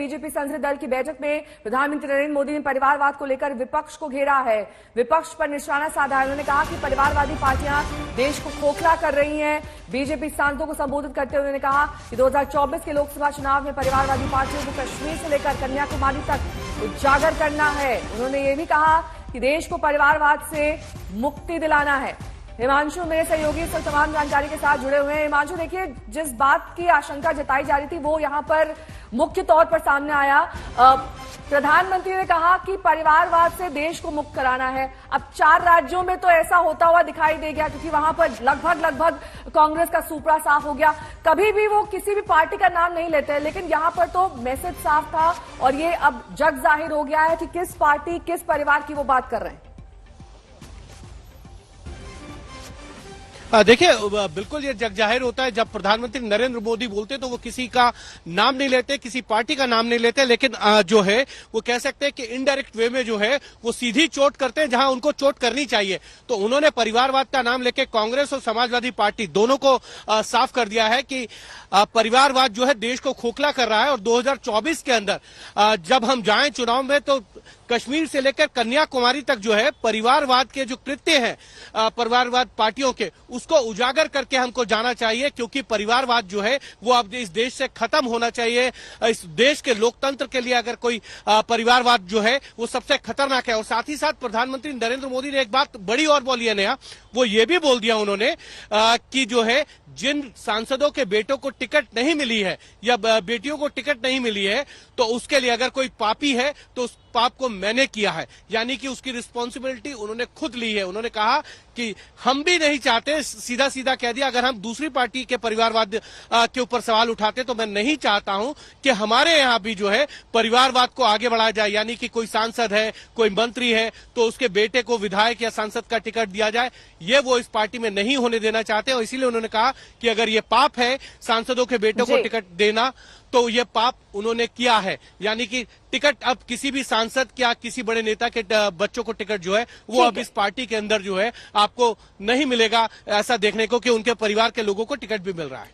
BJP संसदीय दल की बैठक में प्रधानमंत्री नरेंद्र मोदी ने परिवारवाद को लेकर विपक्ष को घेरा है। विपक्ष पर निशाना साधा है। उन्होंने कहा कि परिवारवादी पार्टियां देश को खोखला कर रही हैं। बीजेपी सांसदों को संबोधित करते हुए उन्होंने कहा कि 2024 के लोकसभा चुनाव में परिवारवादी पार्टियों को कश्मीर से लेकर कन्याकुमारी तक उजागर करना है। उन्होंने ये भी कहा कि देश को परिवारवाद से मुक्ति दिलाना है। हिमांशु मेरे सहयोगी इस तमाम जानकारी के साथ जुड़े हुए हैं। हिमांशु, देखिए, जिस बात की आशंका जताई जा रही थी वो यहाँ पर मुख्य तौर पर सामने आया। प्रधानमंत्री ने कहा कि परिवारवाद से देश को मुक्त कराना है। अब 4 राज्यों में तो ऐसा होता हुआ दिखाई दे गया, क्योंकि वहां पर लगभग कांग्रेस का सुपड़ा साफ हो गया। कभी भी वो किसी भी पार्टी का नाम नहीं लेते, लेकिन यहां पर तो मैसेज साफ था और ये अब जग जाहिर हो गया है कि किस पार्टी, किस परिवार की वो बात कर रहे हैं। देखिए, बिल्कुल ये जग जाहिर होता है जब प्रधानमंत्री नरेंद्र मोदी बोलते तो वो किसी का नाम नहीं लेते, किसी पार्टी का नाम नहीं लेते, लेकिन जो है वो कह सकते हैं कि इनडायरेक्ट वे में जो है वो सीधी चोट करते हैं जहां उनको चोट करनी चाहिए। तो उन्होंने परिवारवाद का नाम लेके कांग्रेस और समाजवादी पार्टी दोनों को साफ कर दिया है कि परिवारवाद जो है देश को खोखला कर रहा है और 2024 के अंदर जब हम जाएं चुनाव में तो कश्मीर से लेकर कन्याकुमारी तक जो है परिवारवाद के जो कृत्य हैं परिवारवाद पार्टियों के, उसको उजागर करके हमको जाना चाहिए, क्योंकि परिवारवाद जो है वो अब इस देश से खत्म होना चाहिए। इस देश के लोकतंत्र के लिए अगर कोई परिवारवाद जो है वो सबसे खतरनाक है। और साथ ही साथ प्रधानमंत्री नरेंद्र मोदी ने एक बात बड़ी और बोली है नया, वो ये भी बोल दिया उन्होंने कि जो है जिन सांसदों के बेटों को टिकट नहीं मिली है या बेटियों को टिकट नहीं मिली है तो उसके लिए अगर कोई पापी है तो उस पाप को मैंने किया है, यानी कि उसकी रिस्पॉन्सिबिलिटी उन्होंने खुद ली है। उन्होंने कहा कि हम भी नहीं चाहते, सीधा सीधा कह दिया, अगर हम दूसरी पार्टी के परिवारवाद के ऊपर सवाल उठाते तो मैं नहीं चाहता हूं कि हमारे यहां भी जो है परिवारवाद को आगे बढ़ाया जाए, यानी कि कोई सांसद है, कोई मंत्री है तो उसके बेटे को विधायक या सांसद का टिकट दिया जाए, ये वो इस पार्टी में नहीं होने देना चाहते। और इसीलिए उन्होंने कहा कि अगर ये पाप है सांसदों के बेटों को टिकट देना तो ये पाप उन्होंने किया है, यानी कि टिकट अब किसी भी सांसद या किसी बड़े नेता के बच्चों को टिकट जो है वो अब इस पार्टी के अंदर जो है आपको नहीं मिलेगा ऐसा देखने को कि उनके परिवार के लोगों को टिकट भी मिल रहा है।